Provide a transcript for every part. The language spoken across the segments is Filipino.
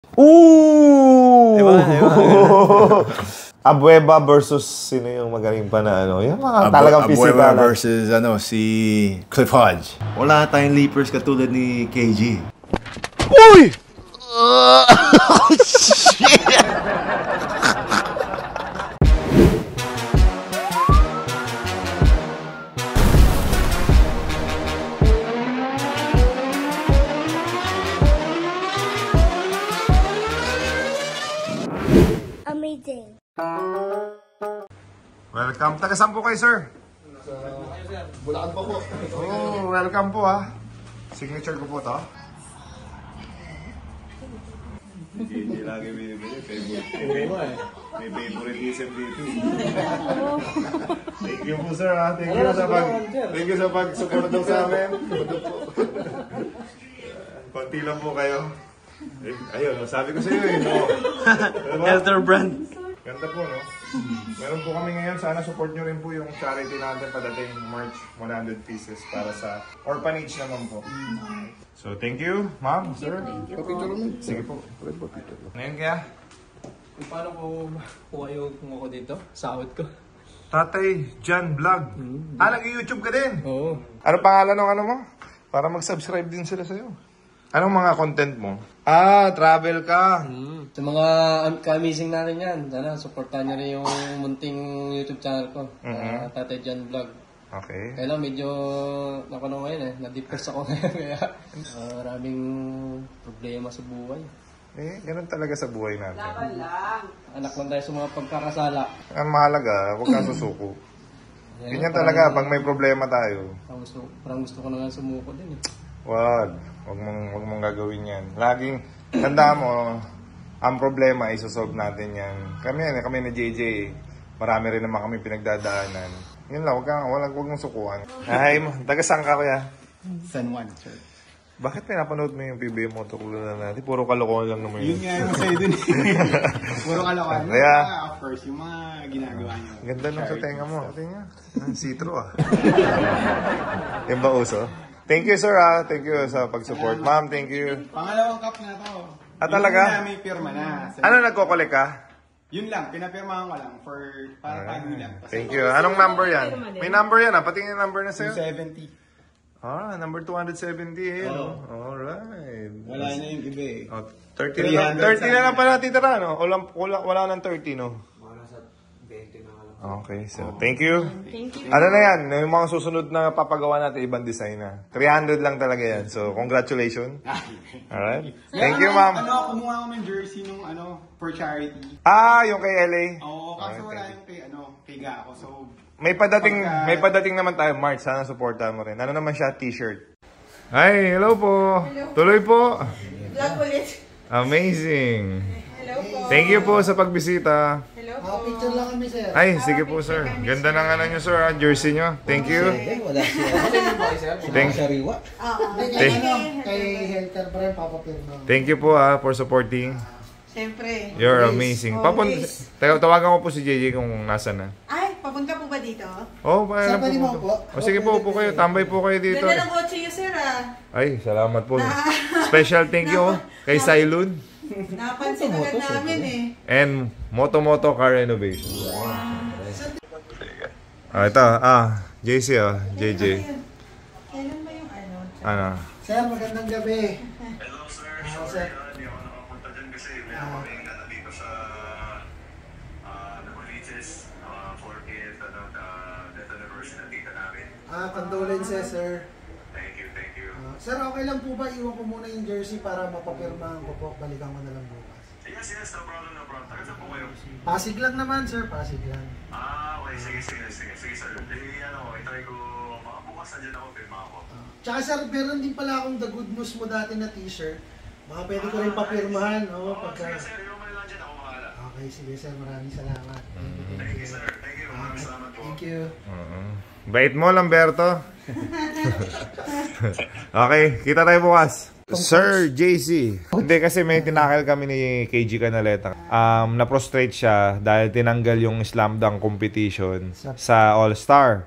Ooh! Abueva versus sino yung magaling pa na ano? Yung mga talagang physical. Abueva versus si Cliff Hodge. Wala tayong leapers katulad ni KG. Uy! Shit! Amazing. Welcome. Taga-saan po kayo, sir? Bulacan pa po. Oh, welcome po ha. Signature ko po to. Hindi lagi binibili. Favorite. May favoritism dito. Thank you po, sir ha. Thank you sa pag-support daw sa amin. Konti lang po kayo. Ayun, sabi ko sa iyo eh. No? Elder brand. Ganda po, no? Meron po kami ngayon. Sana support nyo rin po yung charity natin padating March 100 pieces para sa orphanage naman po. So, thank you, ma'am, sir. Sige po. Ngayon kaya? Paano ko kuha yung ako dito? Sahod ko. Tatay John Vlog. Nag-YouTube ka din? Oo. Ano pangalan ng ano mo? Para mag-subscribe din sila sa'yo. Anong mga content mo? Travel ka. Sa mga ka-amazing natin yan, sana supportan nyo rin yung munting YouTube channel ko. Tatay John Vlog. Okay. Kaya lang medyo, ngayon na-depress ako ngayon. Kaya maraming problema sa buhay. Ganun talaga sa buhay natin. Laban lang. Anak lang tayo sa mga pagkakasala. Ang mahalaga, huwag kang susuko. Ganyan talaga, pag may problema tayo. Parang gusto ko na nga sumuko din eh. Wag mong gagawin yan. Laging, tanda mo, ang problema, isosolve natin yan. Kami ni JJ, marami rin naman kami pinagdadaanan. Yun lang, wag mong sukuan. Ay, taga-saan ka kuya? San Juan, sir. Bakit pinapanood mo yung PBA Motoclub natin? Puro kalokohan lang naman yun. Yun nga yung sa'yo dun eh. Puro kalokohan. Kaya, of course, yung mga ginagawa nyo. ganda nung sa tenga mo. Tingnan, sitro ah. Yung ba uso? Thank you, sir, Thank you sa pag-support. Ma'am, thank you. Pangalawang cup na to. Talaga? Yung may pirma na. Ano nagko-collect ka? Yun lang, pinapirmahan ko lang para pagulang. Thank you. Anong number yan? May number yan, Patingin yung number na sa'yo. 270. Number 270 eh. Oo. Alright. Wala na yung iba eh. 30 na lang. 30 na lang pala titira, no? Wala nang 30, no? Okay, so thank you. Thank you. Ano na yan? Yung mga susunod na papagawa natin, ibang design na. 300 lang talaga yan. So, congratulations. Alright. Thank you, ma'am. Kumuha ko ng jersey nung for charity. Yung kay LA. Oo, kaso wala yung kay Gako. So, May padating naman tayo, March. Sana supportahan mo rin. Ano naman siya? T-shirt. Hi, hello po. Tuloy po. Vlog ulit. Amazing. Hello po. Thank you po sa pagbisita. Hello po. picture lang kami, sir. Ay, sige po, sir. Ganda ng ano nyo, sir. Jersey nyo. Thank you. Wala siya. Thank, Kay Helter pa rin, papapirma. thank you po for supporting. Siyempre. You're amazing. Tawagan ko po si JJ kung nasa na. Ay, papunta po ba dito? Oh, alam po. Sige po, upo kayo. Tambay po kayo dito. Ganda ng kotse niyo, sir Ay, salamat po. Special thank you kay Sailun. Napansin agad namin eh. And Moto Car Renovation. Ito, JC JJ. Kailan ba yung Ano? Sir, magandang gabi. Hello, sir. Hindi ako nakapunta dyan kasi meron kaming dito sa Navaliches 40th death anniversary na tita namin. Condolences, sir. Thank you. Sir, okay lang po ba iwan ko muna yung jersey para mapapirmahan ko po? Balikan ko na lang bukas. Yes, no problem. Taga saan po kayo? Pasig lang naman, sir. Pasig lang. Okay. Sige, sir. Itry ko, bukas na dyan ako, pirma ako. Tsaka sir, meron din pala akong the good news mo dati na t-shirt. Baka pwede ko rin papirmahan, no? Sige, sir. Yung may lang dyan, ako mahala. Okay, sige sir. Maraming salamat. Thank you, sir. Thank you. Maraming salamat po. Thank you. Bait mo, Lamberto. Okay, kita tayo bukas. Sir JC. Hindi kasi may tinakil kami ni KG Canaleta. Na-prostrate siya dahil tinanggal yung slam dunk competition sa All-Star.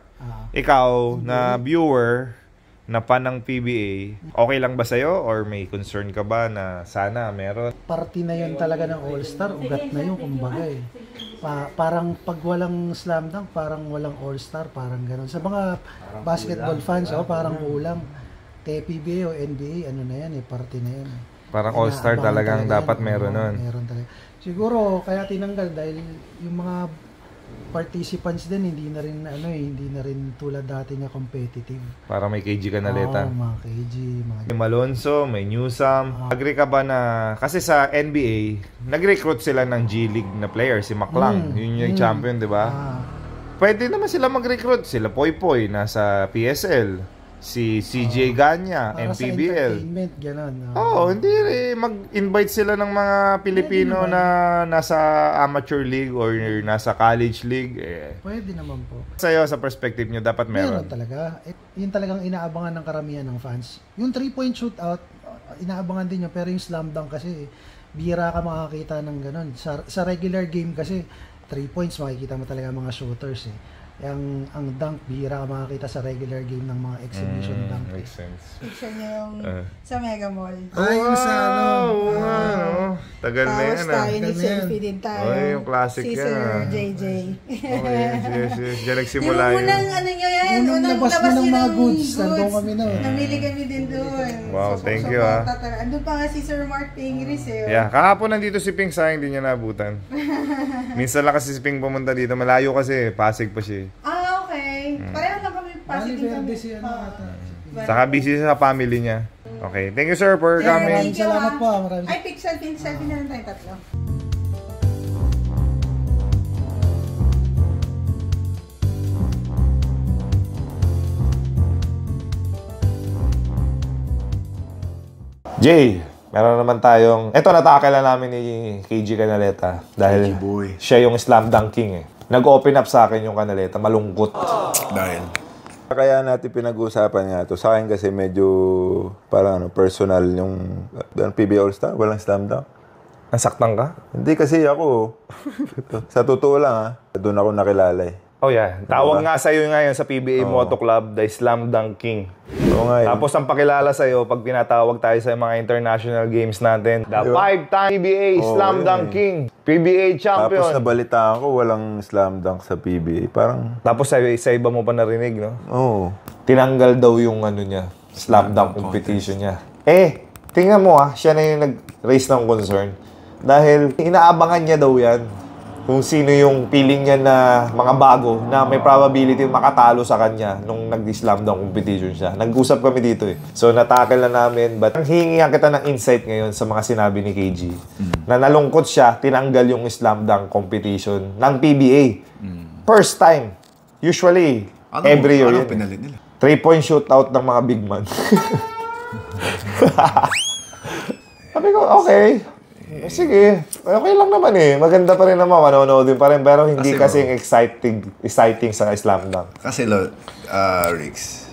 Ikaw na viewer, na fan ng PBA, okay lang ba sa'yo or may concern ka ba na sana meron? Party na yun talaga ng All-Star, ugat na yun, kumbaga eh. Parang pag walang slam dunk, parang walang All-Star, parang gano'n. Sa mga basketball fans, parang kulang. PBA o NBA, ano na yan eh, party na yan. Parang All-Star talagang dapat meron nun. Meron talaga. Siguro, kaya tinanggal dahil yung mga participants din hindi na rin tulad dati na competitive. Para may KG Canaleta. Mga KG, mga May Malonzo, may Newsam. Agree ka ba na, kasi sa NBA, nag-recruit sila ng G League na player, si McClung. Yun yung champion, di ba? Pwede naman sila mag-recruit. Sila Poy Poy, nasa PSL. Si CJ Ganya, para MPBL. sa entertainment, gano'n. Hindi mag-invite sila ng mga Pilipino na nasa amateur league or nasa college league. Pwede naman po. Sa'yo, sa perspective nyo, dapat meron. Meron talaga. Yun talagang inaabangan ng karamihan ng fans. Yung 3-point shootout, inaabangan din yun. Pero yung slam dunk kasi, bira ka makakita ng gano'n. Sa regular game kasi, 3 points, makikita mo talaga mga shooters eh. Ang dunk, bihira ka makakita sa regular game ng mga exhibition dunk. Makes sense. Picture niya yung sa Mega Mall. Yung sa Tagal na yan. Tapos tayo, nag-selfie din tayo. Yung classic si yan. Sir JJ. Yes. Diyan nagsimula Yung yun. unang ano nyo yan, unang labas mo ng mga goods, nandun kami na. Namili kami din doon. Wow, thank you Andun pa nga si Sir Mark Pingris eh. Yeah, kahapon nandito si Ping, sayang hindi niya naabutan. Minsan lang kasi si Ping pumunta dito. Malayo kasi, Pasig pa siya. Okay. Pareho lang kami Pasig din kami. Saka busy siya sa family niya. Okay, thank you sir for coming. Thank you, Salamat po. Ay, selfie na lang tayo tatlo. Jay, meron naman tayong... Ito, natakala namin ni KG Canaleta. Dahil KG boy. siya yung slam dunk king eh. Nag-open up sa akin yung Canaleta, malungkot. Dahil Kaya natin pinag-uusapan nga to. Sa akin kasi medyo parang personal yung PBA All-Star. Walang slam dunk. Nasaktan ka? Hindi kasi ako. Sa totoo lang doon ako nakilala eh. Oh yeah. Tawag nga sa'yo ngayon sa PBA Moto Club, the Slam Dunk King. Oo nga eh. Tapos ang pakilala sa'yo, pag pinatawag tayo sa mga international games natin, the 5-time PBA Slam Dunk King, PBA champion. Tapos nabalitaan ko walang slam dunk sa PBA. Parang, Tapos sa iba mo pa narinig, no? oo. Tinanggal daw yung ano niya, slam dunk competition niya. Tingnan mo siya na yung nag-raise ng concern. Dahil inaabangan niya daw yan. Kung sino yung feeling niya na mga bago na may probability makatalo sa kanya nung nag-slam dunk competition siya. Nag-usap kami dito eh. So natakil na namin, but hihingihan kita ng insight ngayon sa mga sinabi ni KG. Na nalungkot siya, tinanggal yung slam dunk competition ng PBA. First time. Usually, every year yun. pinalit nila? 3-point shootout ng mga big man. Sabi ko, okay. Sige, okay lang naman eh. Maganda pa rin naman, manonood din pa rin. Pero hindi Kasi, exciting sa slam dunk. Kasi, Rix,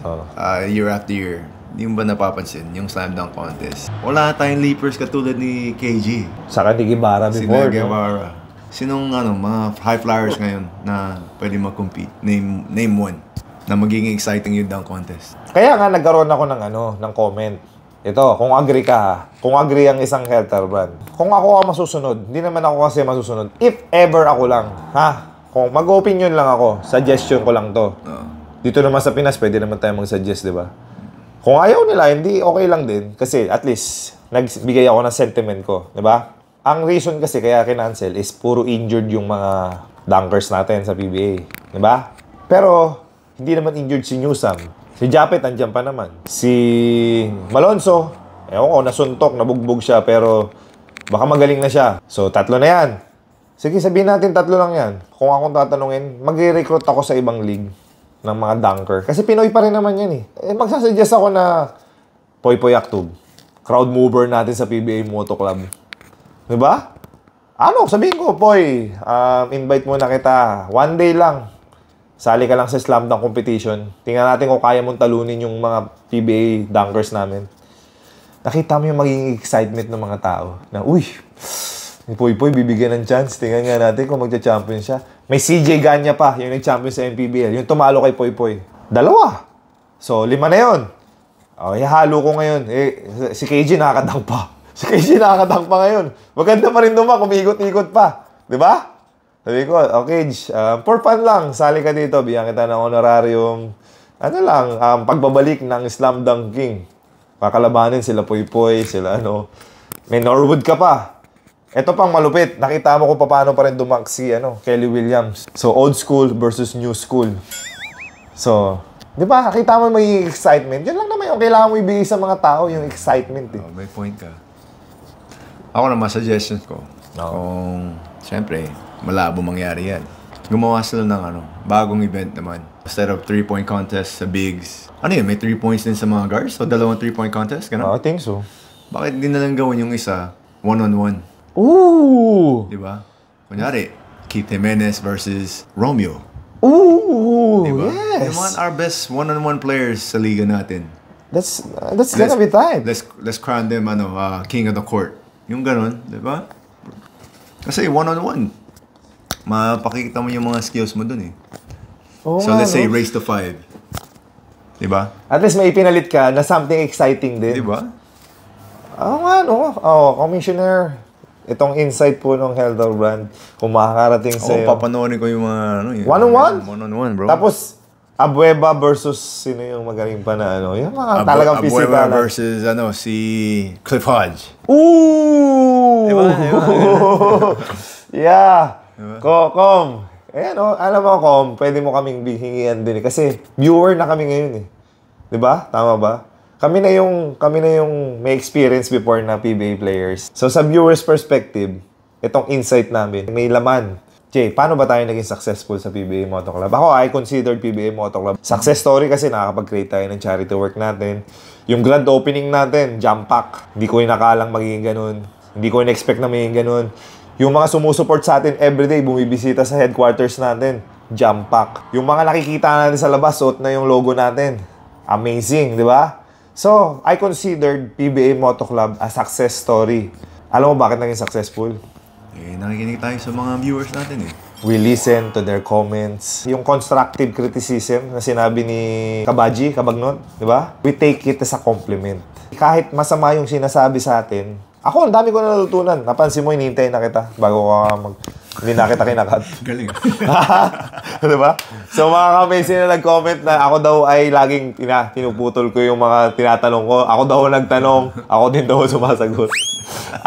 year after year, hindi mo ba napapansin yung slam dunk contest? Wala tayong leapers katulad ni KG. Saka ni Guevara Si before, no? Guevara. Sinong mga high flyers ngayon na pwede mag-compete? Name one na magiging exciting yung dunk contest. Kaya nga nagkaroon ako ng comment. Ito, kung agree ka ha. Kung agree ang isang Helter brand. Kung ako masusunod, hindi naman ako kasi masusunod. If ever ako lang, ha? Kung mag-opinion lang ako, suggestion ko lang to. Dito naman sa Pinas, pwede naman tayo mag-suggest, di ba? Kung ayaw nila, hindi okay lang din. Kasi at least, nagbigay ako ng sentiment ko, di ba? Ang reason kasi kaya kinancel is puro injured yung mga dunkers natin sa PBA. Di ba? Pero, hindi naman injured si Newsam. Si Japet, andyan pa naman. Si Malonzo, ewan ko, nasuntok, nabugbog siya, pero baka magaling na siya. So, 3 na yan. Sige, sabihin natin 3 lang yan. Kung akong tatanungin, mag-recruit ako sa ibang league ng mga dunker. Kasi Pinoy pa rin naman yan eh. Magsasuggest ako na Poy Poy Aktub. Crowd mover natin sa PBA Moto Club. Diba? Ano, sabihin ko, Poy, invite muna kita. 1 day lang. Sali ka lang sa slam dunk competition. Tingnan natin kung kaya mong talunin yung mga PBA dunkers namin. Nakita mo yung magiging excitement ng mga tao. Na, uy, ni Poy Poy bibigyan ng chance. Tingnan nga natin kung magcha-champion siya. May CJ Ganya pa, yung nag-champion sa MPBL. Yung tumalo kay Poy Poy. 2. So, 5 na yun. Oh, ihalo ko ngayon. Si KG nakakadang pa. Si KG nakakadang pa ngayon. Maganda pa rin naman, kumikot-ikot pa. Di ba? Sabi ko, okay, for fun lang, sali ka dito, bigyan kita ng honorarium. Ano lang, pagbabalik ng Slam Dunk King. Kakalabanin sila Poy-Poy, sila ano. May Norwood ka pa. Ito pang malupit. Nakita mo kung paano pa rin dumunk si Kelly Williams. So, old school versus new school. So, di ba, nakita mo may excitement. Yan lang naman yung kailangan mo ibigay sa mga tao, yung excitement. Eh. Oh, may point ka. Ako naman, suggestions ko. Kung, siyempre, malabo mangyari yan. Gumawa sila ng bagong event naman. Instead of 3-point contest sa bigs. Ano yun, may 3 points din sa mga guards? So, dalawang 3-point contest? Ganun? I think so. Bakit di na lang gawin yung isa, one-on-one? Ooh! Di ba? Kunyari, Keith Jimenez versus Romeo. Ooh! Diba? Yes! Yung mga our best one-on-one players sa liga natin. That's gonna be time. Let's crown them king of the court. Yung ganun, di ba? Kasi one-on-one, mapakikita mo yung mga skills mo dun eh. Oo So nga, let's say no? race to 5. Di ba? At least may pinalit ka na something exciting din. Di ba? Oo nga, no? Commissioner, itong insight po ng Hildebrand, kung makakarating Oo, sa'yo. papanoorin ko yung mga yung One-on-one? One-on-one, bro. Tapos, Abueva versus sino yung magaling pa na yung mga talagang Abueva physical. versus si Cliff Hodge. Ooh! Diba? Yeah. Kom. Alam mo, Kom, pwede mo kaming hingian din eh. Kasi viewer na kami ngayon eh. 'Di ba? Tama ba? Kami na yung may experience before na PBA players. So sa viewers perspective, itong insight namin, may laman. Jay, paano ba tayo naging successful sa PBA Moto Club? Ako, I considered PBA Moto Club success story kasi nakakapag-create tayo ng charity work natin. Yung grand opening natin, jump pack. Hindi ko inakalang magiging ganun. Hindi ko in-expect na magiging ganun. Yung mga sumusuport sa atin everyday, bumibisita sa headquarters natin, jump pack. Yung mga nakikita natin sa labas, suot na yung logo natin. Amazing, di ba? So, I considered PBA Moto Club a success story. Alam mo bakit naging successful? Nakikinig tayo sa mga viewers natin eh. We listen to their comments. Yung constructive criticism na sinabi ni Kabagnot, di ba? We take it as a compliment. Kahit masama yung sinasabi sa atin, ako, ang dami ko na natutunan. Napansin mo, hinihintay na kita bago ka hindi na kita kinakat. Galing. Diba? So, mga ka-amazing na nag-comment na ako daw ay laging pinuputol ko yung mga tinatanong ko. Ako daw nagtanong. Ako din daw sumasagot.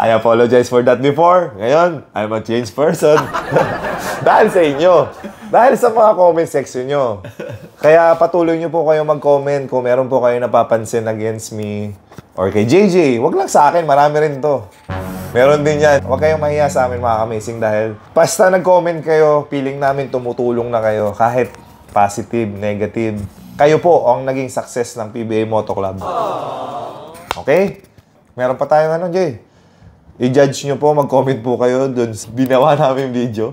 I apologize for that before. Ngayon, I'm a changed person. Dahil sa inyo. Dahil sa mga comment section nyo. Kaya patuloy nyo po kayo mag-comment kung meron po kayo napapansin against me or kay JJ. Wag lang sa akin, marami rin to. Meron din yan. Huwag kayong mahiya sa amin mga amazing dahil basta nag-comment kayo, feeling namin tumutulong na kayo kahit positive, negative. Kayo po ang naging success ng PBA Moto Club. Okay? Meron pa tayong Jay. I-judge nyo po, mag-comment po kayo dun sa ginawa namin video.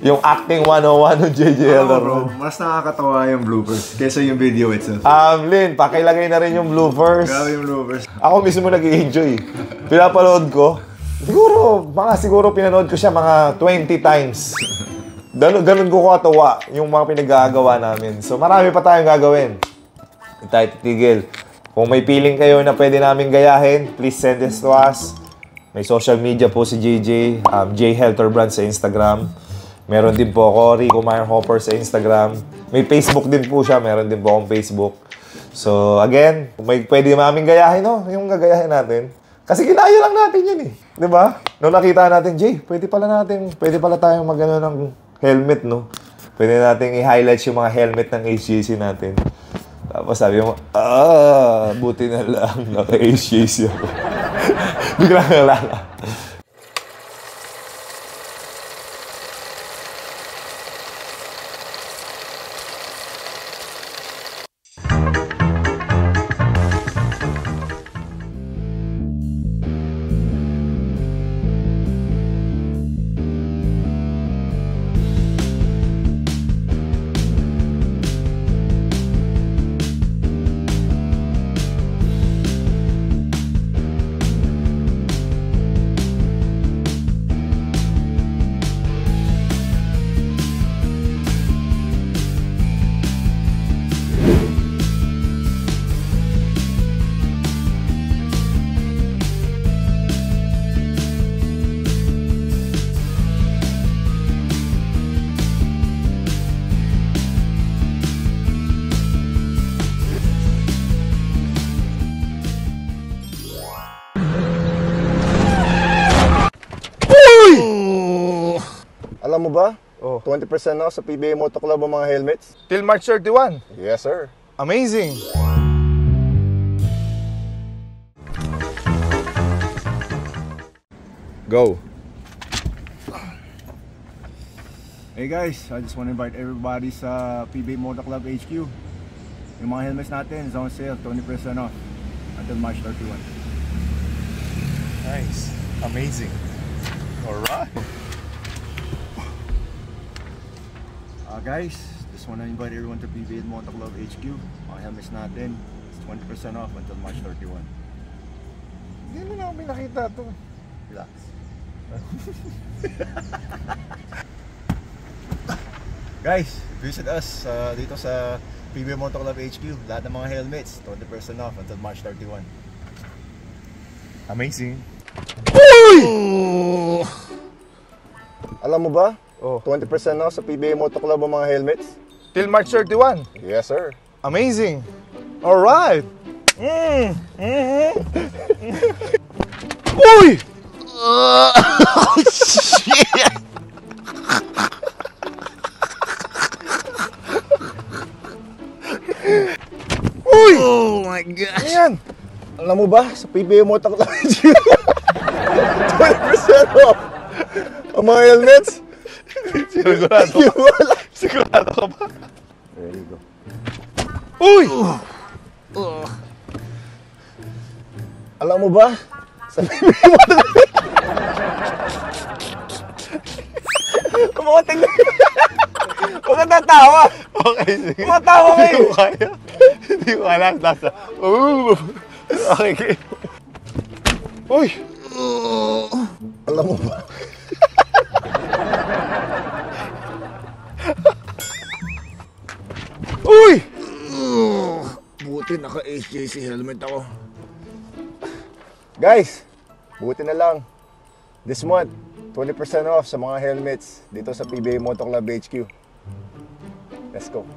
Yung acting 101 ng JJ Hildebrand. Mas nakakatawa yung bloopers kaysa yung video itself. Lin, pakilagay na rin yung bloopers. Grabe yung bloopers. Ako mismo nag-i-enjoy. Pinapanood ko. Siguro pinanood ko siya mga 20 times. Ganun ko katawa yung mga pinagagawa namin. So marami pa tayong gagawin. Hindi tayo titigil. Kung may feeling kayo na pwede namin gayahin, please send this to us. May social media po si JJ, J Hildebrand sa Instagram. Meron din po ako, Rico Meyer Hopper sa Instagram. May Facebook din po siya, meron din po akong Facebook. So again, kung may pwede namin gayahin, yung gagayahin natin. Kasi ginaya lang natin yun eh. Di ba? Nung nakita natin, Jay, pwede pala tayong mag-ano ng helmet, no? Pwede natin i-highlight yung mga helmet ng HJC natin. Tapos sabi mo, buti na lang, naka-HJC ako. Biglang nalala. Alam mo ba? 20% off sa PBA Moto Club ang mga helmets. Till March 31. Yes, sir. Amazing! Go. Hey guys, I just want to invite everybody sa PBA Motor Club HQ. Yung mga helmets natin is on sale, 20% off until March 31. Nice. Amazing. Alright. Guys, just want to invite everyone to PBA Motor Club HQ. Mga helmets natin is 20% off until March 31. Hindi mo na kami nakita to. Relax. Guys, visit us dito sa PBA Motor Club HQ. Lahat ng mga helmets, 20% off until March 31. Amazing. Alam mo ba? 20% off sa PBA Moto Club ang mga helmets. Till March 31. Yes, sir. Amazing. Alright. Uy! Shit! Uy! Oh my gosh! Ayan! Alam mo ba? Sa PBA Moto Club 20% off ang mga helmets. Sigurado. Sigurado ka ba? There you go. Uy! Alam mo ba? Sa PBA Moto Club. Kumating na. Huwag ka tatawa. Okay, sige. Kumatawa Hindi kayo. ko kaya. Hindi ko kaya. Nasa. Okay, okay. Uy! Alam mo ba? Uy! Buti naka-HJC helmet ako. Guys, buti na lang. This month, 20% off sa mga helmets dito sa PBA Moto Club HQ. Let's go.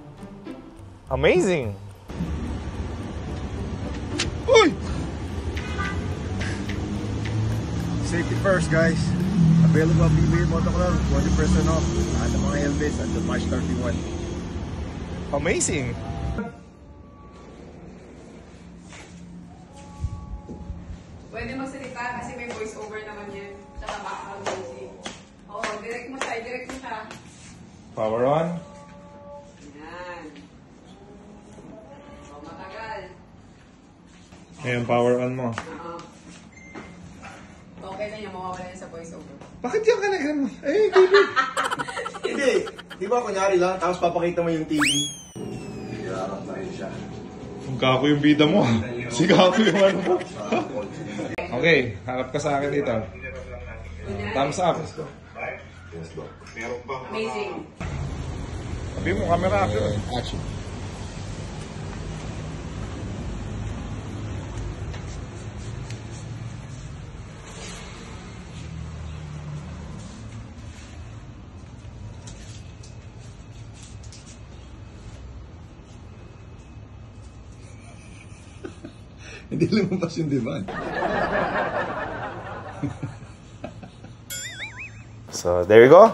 Amazing! Uy! Safety first, guys. Available PBA Motor Club, 20% off. Lahat ng mga helmets until March 31. Amazing! Pwede magsalita kasi may voice over naman yan. Tsaka background music. Oo, direct mo siya. Power on. Yan. O, matagal. Ngayon, power on mo. Oo. Okay na yan, mawawala yan sa voice over. Bakit yan ka na ganun? Eh, baby! Hindi. Di ba kunyari lang, tapos papakita mo yung TV? Hirarap na rin siya. Kung kako yung bida mo. Si kako yung ano mo. Okay, harap ka sa akin dito. Thumbs up. Amazing. Sabi mo, camera ako. Action. Hindi lumabas yung demand. So, there you go.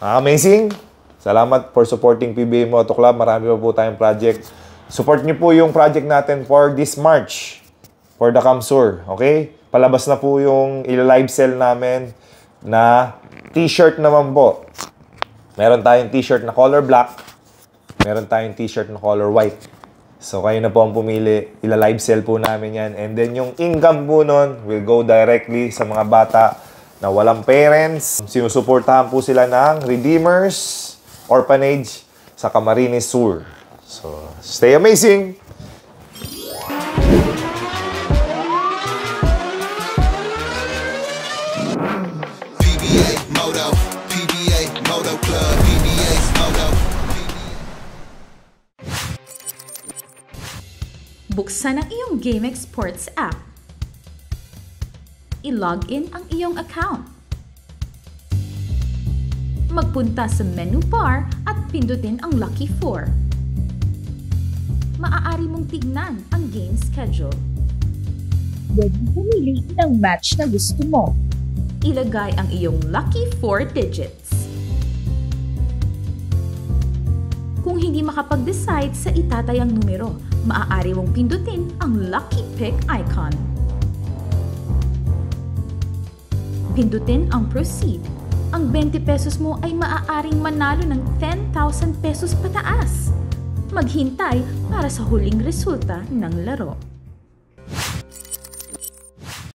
Amazing. Salamat for supporting PBA Moto Club. Marami pa po tayong project. Support niyo po yung project natin for this March. For the Kamsur. Okay? Palabas na po yung ila-live sell namin na t-shirt naman po. Meron tayong t-shirt na color black. Meron tayong t-shirt na color white. So, kayo na po ang pumili. Ila-live sell po namin yan. And then, yung income po nun will go directly sa mga bata na walang parents. Sinusuportahan po sila ng Redeemers Orphanage sa Camarines Sur. So, stay amazing! PBA Moto, PBA Moto Club, PBA's Moto. Buksan ang iyong GameX Sports app. I-log in ang iyong account. Magpunta sa menu bar at pindutin ang Lucky 4. Maaari mong tignan ang game schedule. Pwede pumili ng match na gusto mo. Ilagay ang iyong lucky 4 digits. hindi makapag-decide sa itatayang numero, maaari mong pindutin ang Lucky Pick icon. Pindutin ang Proceed. Ang 20 pesos mo ay maaaring manalo ng 10,000 pesos pataas. Maghintay para sa huling resulta ng laro.